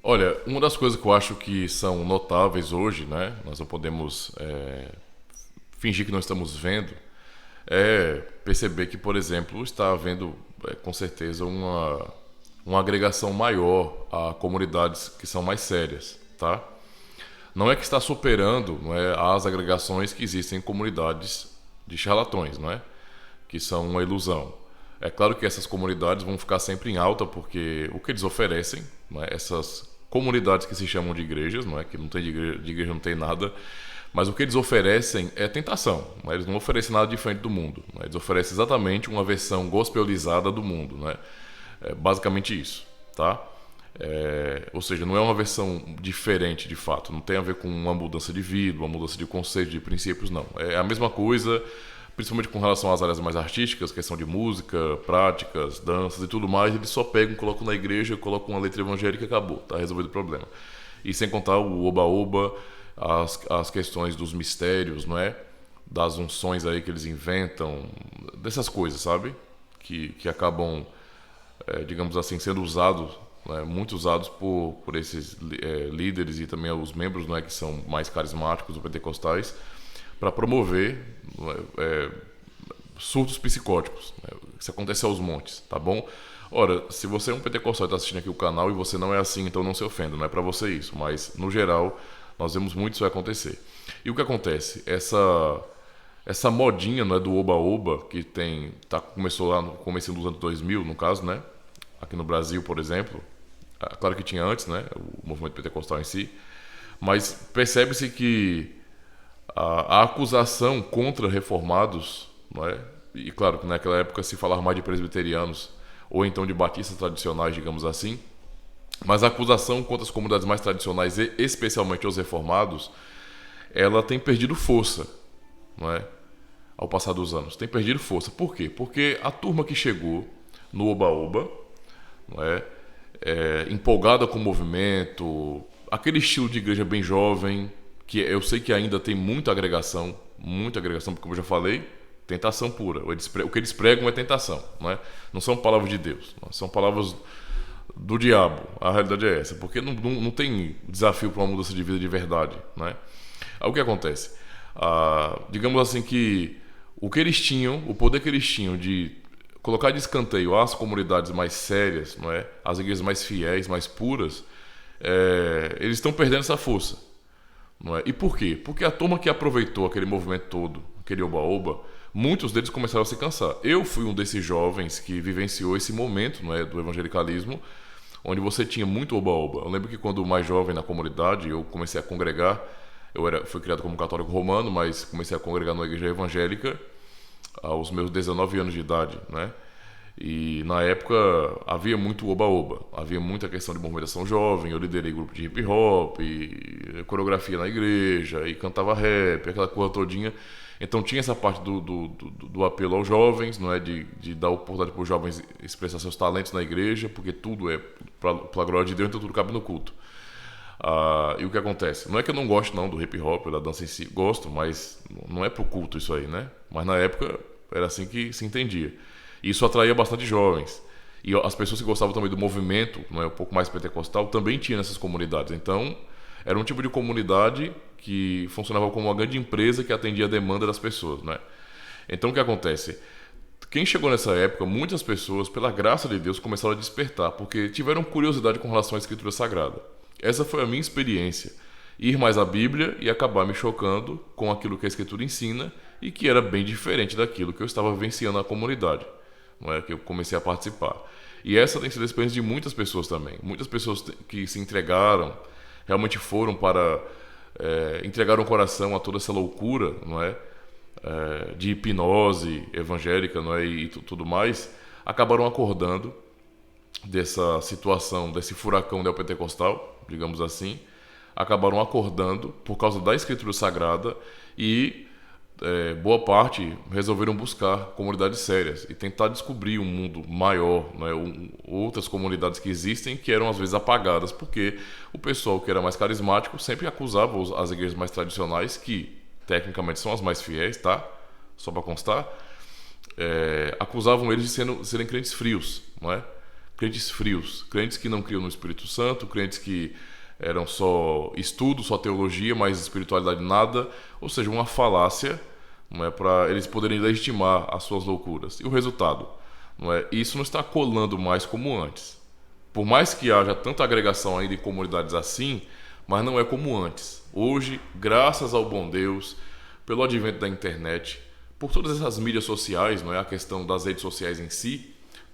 Olha, uma das coisas que eu acho que são notáveis hoje, né? Nós não podemos fingir que não estamos vendo, é perceber que, por exemplo, está havendo com certeza uma agregação maior a comunidades que são mais sérias, tá? Não é que está superando, não é, as agregações que existem em comunidades de charlatões, não é? Que são uma ilusão. É claro que essas comunidades vão ficar sempre em alta porque o que eles oferecem, não é? Essas comunidades que se chamam de igrejas, não é? Que não tem de igreja não tem nada, mas o que eles oferecem é tentação. Não é? Eles não oferecem nada diferente do mundo. Não é? Eles oferecem exatamente uma versão gospelizada do mundo, não é? É basicamente isso, tá? Ou seja, não é uma versão diferente de fato, não tem a ver com uma mudança de vida, uma mudança de conceito, de princípios, não. É a mesma coisa, principalmente com relação às áreas mais artísticas, questão de música, práticas, danças e tudo mais, eles só pegam, colocam na igreja, colocam uma letra evangélica e acabou, tá resolvido o problema. E sem contar o oba-oba, as questões dos mistérios, não é? Das unções aí que eles inventam, dessas coisas, sabe? Que acabam, digamos assim, sendo usados, né, muito usados por esses líderes e também os membros, né, que são mais carismáticos ou pentecostais para promover surtos psicóticos. Né, isso acontece aos montes, tá bom? Ora, se você é um pentecostal e está assistindo aqui o canal e você não é assim, então não se ofenda, não é para você isso, mas no geral nós vemos muito isso acontecer. E o que acontece? Essa modinha, né, do oba-oba que começou lá no começo dos anos 2000, no caso, né? Aqui no Brasil, por exemplo, claro que tinha antes, né, o movimento pentecostal em si, mas percebe-se que a acusação contra reformados, não é? E claro que naquela época se falava mais de presbiterianos ou então de batistas tradicionais, digamos assim, mas a acusação contra as comunidades mais tradicionais e especialmente os reformados, ela tem perdido força, não é? Ao passar dos anos, tem perdido força. Por quê? Porque a turma que chegou no Oba-Oba, não é? Empolgada com o movimento, aquele estilo de igreja bem jovem, que eu sei que ainda tem muita agregação, porque como eu já falei, tentação pura. O que eles pregam é tentação, não é? Não são palavras de Deus, não, são palavras do diabo. A realidade é essa, porque não tem desafio para uma mudança de vida de verdade, não é? Aí o que acontece? Digamos assim que o que eles tinham, o poder que eles tinham de colocar de escanteio as comunidades mais sérias, não é? As igrejas mais fiéis, mais puras, eles estão perdendo essa força, não é? E por quê? Porque a turma que aproveitou aquele movimento todo, aquele oba-oba, muitos deles começaram a se cansar. Eu fui um desses jovens que vivenciou esse momento, não é, do evangelicalismo, onde você tinha muito oba-oba. Eu lembro que quando mais jovem na comunidade, eu comecei a congregar, fui criado como católico romano, mas comecei a congregar numa igreja evangélica aos meus 19 anos de idade, né? E na época havia muito oba-oba, havia muita questão de movimentação jovem, eu liderei grupo de hip hop, e coreografia na igreja, e cantava rap, aquela coisa todinha. Então tinha essa parte do apelo aos jovens, não é? De dar oportunidade para os jovens expressar seus talentos na igreja, porque tudo é para a glória de Deus, então tudo cabe no culto. E o que acontece? Não é que eu não gosto não do hip hop, da dança em si, gosto, mas não é pro culto isso aí, né? Mas na época era assim que se entendia. E isso atraía bastante jovens. E as pessoas que gostavam também do movimento, não é, um pouco mais pentecostal, também tinha nessas comunidades. Então, era um tipo de comunidade que funcionava como uma grande empresa que atendia a demanda das pessoas, né? Então, o que acontece? Quem chegou nessa época, muitas pessoas, pela graça de Deus, começaram a despertar, porque tiveram curiosidade com relação à Escritura Sagrada. Essa foi a minha experiência. Ir mais à Bíblia e acabar me chocando com aquilo que a Escritura ensina e que era bem diferente daquilo que eu estava vivenciando na comunidade, não é, que eu comecei a participar. E essa tem sido a experiência de muitas pessoas também. Muitas pessoas que se entregaram, realmente foram para entregaram o coração a toda essa loucura, não é, de hipnose evangélica, não é, e tudo mais, acabaram acordando dessa situação, desse furacão neopentecostal, digamos assim, acabaram acordando por causa da Escritura Sagrada e boa parte resolveram buscar comunidades sérias e tentar descobrir um mundo maior, né? Outras comunidades que existem que eram às vezes apagadas, porque o pessoal que era mais carismático sempre acusava as igrejas mais tradicionais, que tecnicamente são as mais fiéis, tá? Só para constar, acusavam eles de serem crentes frios, não é? crentes frios, crentes que não criam no Espírito Santo, crentes que eram só estudo, só teologia, mas espiritualidade nada, ou seja, uma falácia, não é, para eles poderem legitimar as suas loucuras. E o resultado, não é, isso não está colando mais como antes. Por mais que haja tanta agregação ainda em comunidades assim, mas não é como antes. Hoje, graças ao bom Deus, pelo advento da internet, por todas essas mídias sociais, não é, a questão das redes sociais em si,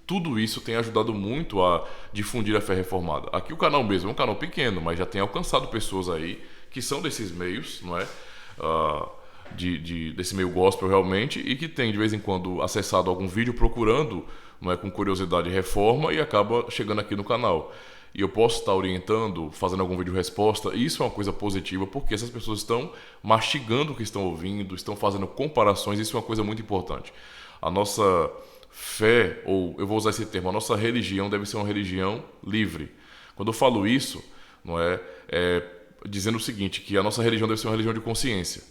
tudo isso tem ajudado muito a difundir a fé reformada. Aqui o canal mesmo é um canal pequeno, mas já tem alcançado pessoas aí que são desses meios, não é? Desse meio gospel realmente, e que tem de vez em quando acessado algum vídeo procurando, não é, com curiosidade reforma, e acaba chegando aqui no canal. E eu posso estar orientando, fazendo algum vídeo resposta, e isso é uma coisa positiva, porque essas pessoas estão mastigando o que estão ouvindo, estão fazendo comparações, isso é uma coisa muito importante. A nossa fé, ou eu vou usar esse termo, a nossa religião deve ser uma religião livre. Quando eu falo isso, não é dizendo o seguinte, que a nossa religião deve ser uma religião de consciência.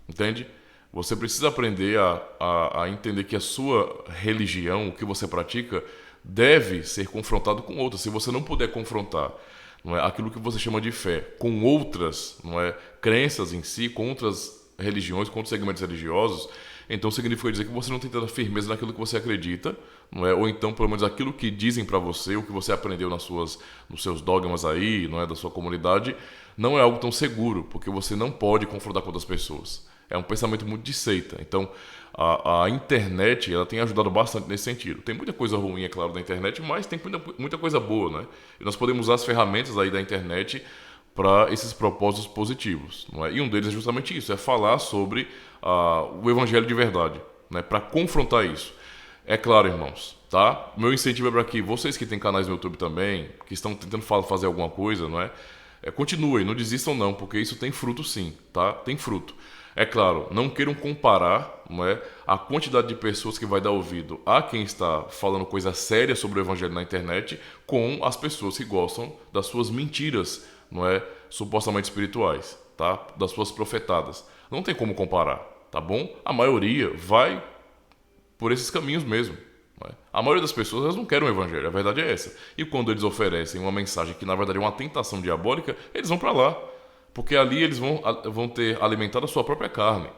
Entende? Você precisa aprender a entender que a sua religião, o que você pratica, deve ser confrontado com outras. Se você não puder confrontar, não é, aquilo que você chama de fé com outras, não é, crenças em si, com outras religiões, com outros segmentos religiosos, então significa dizer que você não tem tanta firmeza naquilo que você acredita, não é? Ou então, pelo menos, aquilo que dizem para você, o que você aprendeu nos seus dogmas aí, não é, da sua comunidade, não é algo tão seguro, porque você não pode confrontar com outras pessoas. É um pensamento muito de seita. Então, a internet, ela tem ajudado bastante nesse sentido. Tem muita coisa ruim, é claro, da internet, mas tem muita coisa boa, né? E nós podemos usar as ferramentas aí da internet para esses propósitos positivos, não é? E um deles é justamente isso, é falar sobre o evangelho de verdade, né? Para confrontar isso. É claro, irmãos, tá? Meu incentivo é para que vocês que têm canais no YouTube também, que estão tentando fazer alguma coisa, não é? Continuem, não desistam não, porque isso tem fruto sim, tá? Tem fruto. É claro, não queiram comparar, não é, a quantidade de pessoas que vai dar ouvido a quem está falando coisa séria sobre o evangelho na internet com as pessoas que gostam das suas mentiras, não é, supostamente espirituais, tá? Das suas profetadas. Não tem como comparar, tá bom? A maioria vai por esses caminhos mesmo. Não é? A maioria das pessoas, elas não querem o evangelho, a verdade é essa. E quando eles oferecem uma mensagem que na verdade é uma tentação diabólica, eles vão para lá. Porque ali eles vão ter alimentado a sua própria carne,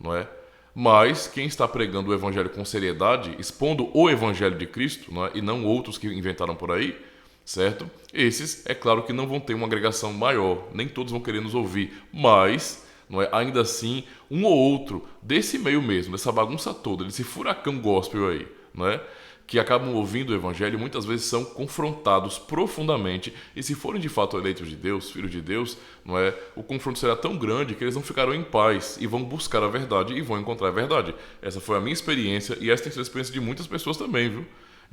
não é? Mas quem está pregando o evangelho com seriedade, expondo o evangelho de Cristo, não é? E não outros que inventaram por aí, certo? Esses, é claro que não vão ter uma agregação maior, nem todos vão querer nos ouvir, mas, não é? Ainda assim, um ou outro desse meio mesmo, dessa bagunça toda, desse furacão gospel aí, não é? Que acabam ouvindo o evangelho, muitas vezes são confrontados profundamente, e se forem de fato eleitos de Deus, filhos de Deus, não é, o confronto será tão grande que eles não ficarão em paz e vão buscar a verdade e vão encontrar a verdade. Essa foi a minha experiência e essa tem sido a experiência de muitas pessoas também, viu?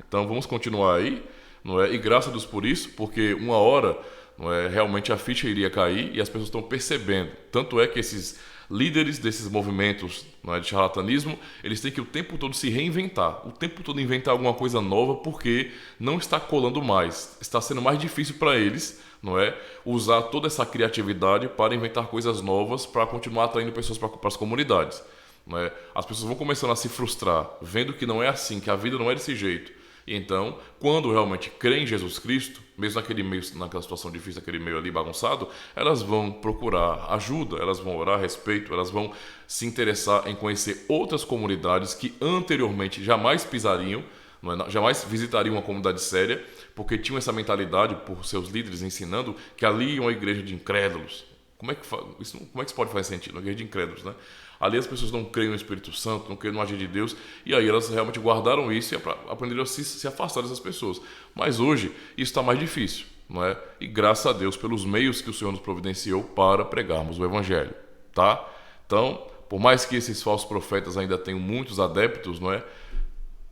Então vamos continuar aí, não é? E graças a Deus por isso, porque uma hora, não é, realmente a ficha iria cair e as pessoas estão percebendo. Tanto é que esses líderes desses movimentos, não é, de charlatanismo, eles têm que o tempo todo se reinventar, o tempo todo inventar alguma coisa nova, porque não está colando mais, está sendo mais difícil para eles, não é, usar toda essa criatividade para inventar coisas novas, para continuar atraindo pessoas para as comunidades, não é? As pessoas vão começando a se frustrar, vendo que não é assim, que a vida não é desse jeito. E então, quando realmente creem em Jesus Cristo, mesmo naquele meio, naquela situação difícil, naquele meio ali bagunçado, elas vão procurar ajuda, elas vão orar a respeito, elas vão se interessar em conhecer outras comunidades que anteriormente jamais pisariam, não é, jamais visitariam uma comunidade séria, porque tinham essa mentalidade por seus líderes ensinando que ali é uma igreja de incrédulos. Como é que isso pode fazer sentido? Uma igreja de incrédulos, né? Ali as pessoas não creem no Espírito Santo, não creem no agir de Deus, e aí elas realmente guardaram isso e aprenderam a se afastar dessas pessoas. Mas hoje isso está mais difícil, não é? E graças a Deus pelos meios que o Senhor nos providenciou para pregarmos o Evangelho, tá? Então, por mais que esses falsos profetas ainda tenham muitos adeptos, não é?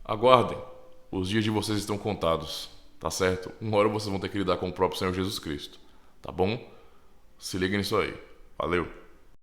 Aguardem, os dias de vocês estão contados, tá certo? Uma hora vocês vão ter que lidar com o próprio Senhor Jesus Cristo, tá bom? Se liguem nisso aí. Valeu!